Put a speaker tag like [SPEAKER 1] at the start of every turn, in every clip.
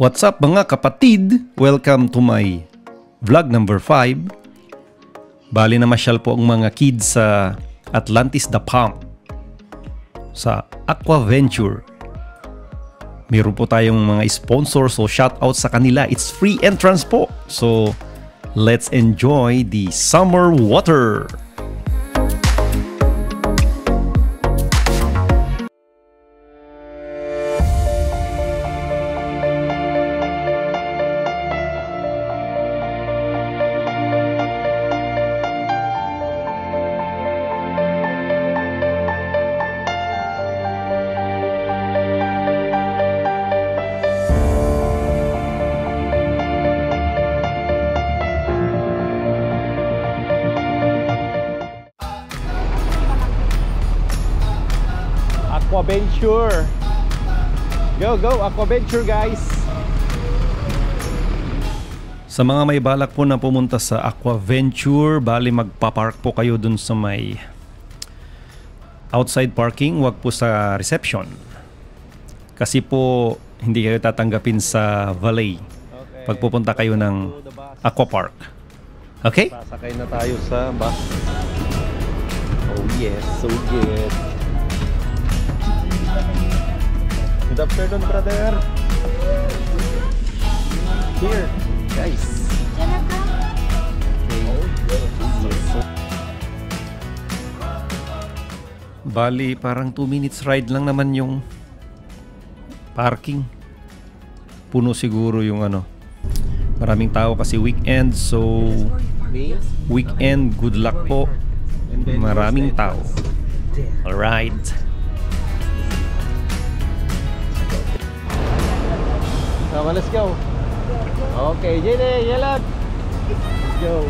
[SPEAKER 1] What's up mga kapatid? Welcome to my vlog number 5. Bali na masyal po ang mga kids sa Atlantis The Pump sa Aquaventure. Meron po tayong mga sponsor, so shout out sa kanila. It's free entrance po. So let's enjoy the summer water.
[SPEAKER 2] Aquaventure. Go Aquaventure, guys.
[SPEAKER 1] Sa mga may balak po na pumunta sa Aquaventure, bali magpapark po kayo dun sa may outside parking, wag po sa reception. Kasi po hindi kayo tatanggapin sa valet pag pupunta kayo ng aquapark. Okay?
[SPEAKER 2] Sasakay na tayo sa bus. Oh yes, so good. Good afternoon, brother. Here, guys.
[SPEAKER 1] Bali, parang 2 minutes ride lang naman yung parking. Puno siguro yung maraming tao kasi weekend. So, weekend, good luck po. Maraming tao. Alright.
[SPEAKER 2] Come on, let's go. Okay, Jenny, yellow. Let's go.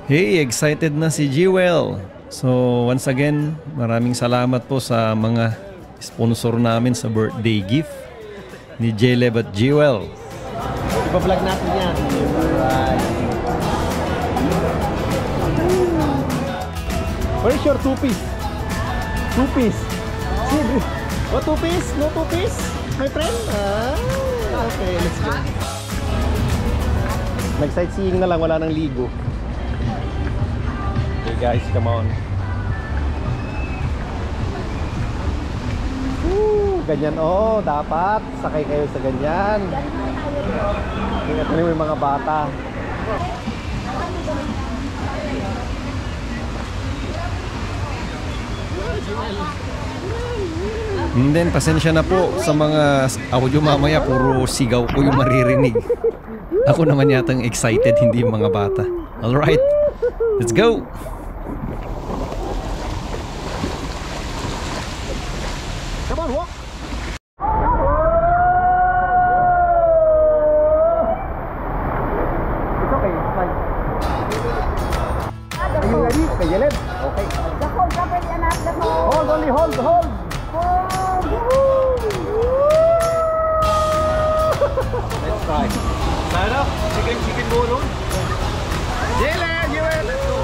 [SPEAKER 1] Hey, excited na si Jewel. So, once again, maraming salamat po sa mga sponsor namin sa birthday gift ni J-Leb at Jewel.
[SPEAKER 2] Ipa-vlog natin yan. Alright. Where's your 2-piece? 2-piece. What 2-piece? No 2-piece? My friend? Okay, let's go. Nag-sightseeing na lang, wala nang ligo. Okay guys, come on. Ganyan dapat. Sakay kayo sa ganyan. Ingat nyo yung mga bata.
[SPEAKER 1] And then, pasensya na po sa mga audio mamaya, puro sigaw ko yung maririnig. Ako naman yatang excited, hindi yung mga bata. Alright, let's go!
[SPEAKER 2] Come on, walk! It's okay, it's fine. Are you ready? Okay, Yeled? Okay. Hold, only hold! Let's try. Sana, chicken bolo. Yeled, let's go!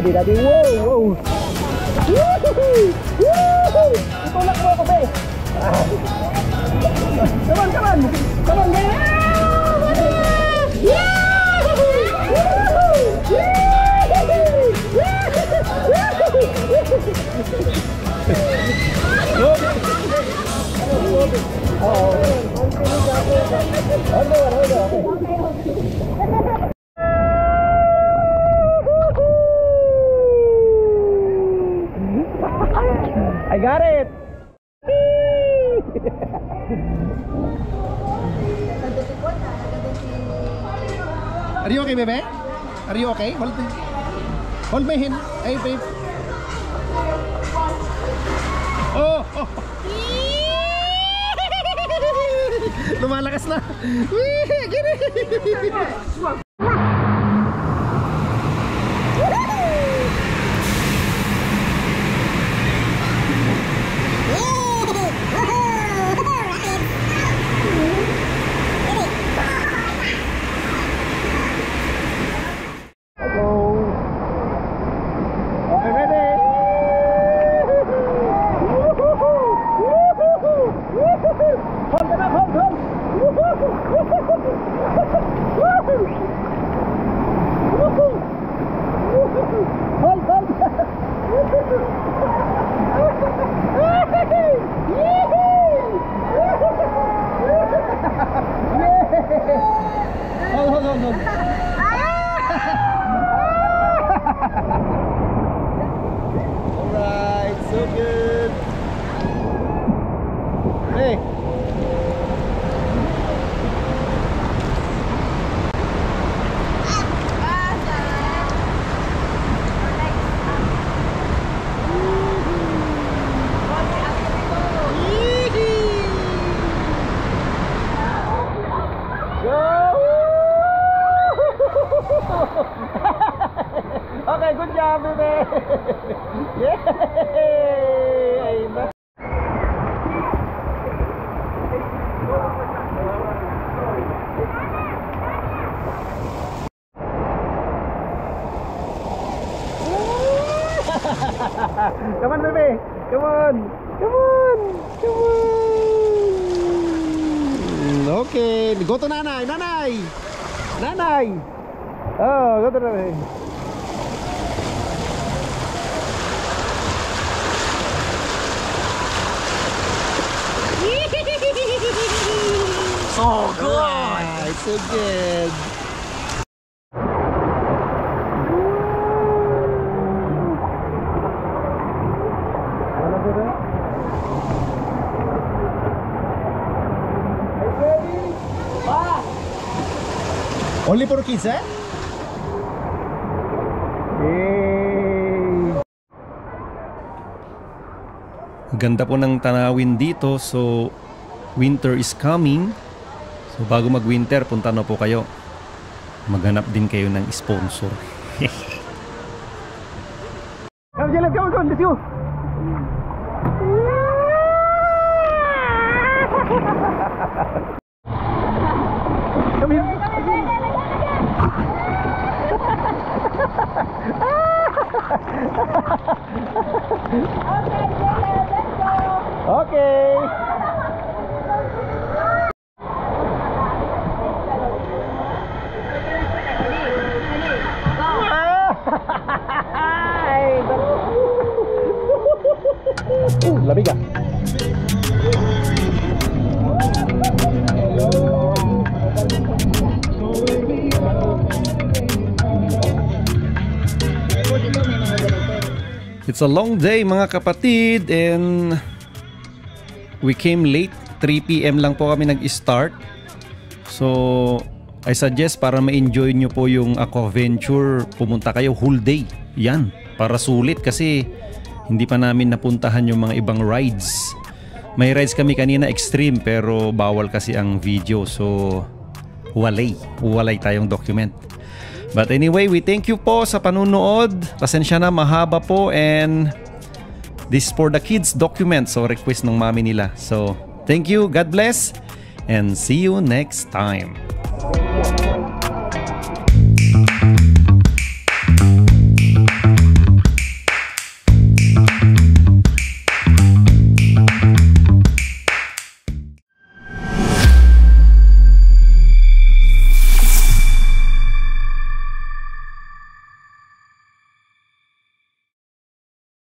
[SPEAKER 2] Daddy, wow, wow. Itulak mo ako, be. Come on, come on! Come on, man! I got it! Are you okay, bebe? Are you okay? Hold my hand. Hey, babe. Oh! Oh! Lumalakas na. Gini! Alright, so good. Hey. Okay, good job, baby. Yay! Come on, baby. Come on. Come on. Come on. Okay, go to Nanay. Nanay. Nanay. Oh, go to Nanay.
[SPEAKER 3] So good!
[SPEAKER 2] Ah, it's so good. Only for kids, eh? Yay!
[SPEAKER 1] Ganda po ng tanawin dito. So, winter is coming. So, bago mag-winter, punta na po kayo. Maghanap din kayo ng sponsor.
[SPEAKER 2] Come, Jaleb, come on, let's go! Come here. Okay. Lamig ah.
[SPEAKER 1] It's a long day mga kapatid, and we came late. 3 PM lang po kami nag-start. So I suggest para ma-enjoy nyo po yung Aquaventure, pumunta kayo whole day. Yan, para sulit kasi hindi pa namin napuntahan yung mga ibang rides. May rides kami kanina extreme pero bawal kasi ang video, so walay tayong document. But anyway, we thank you po sa panunood. Pasensya na, mahaba po, and this is for the kids document, so request ng mami nila. So thank you, God bless, and see you next time.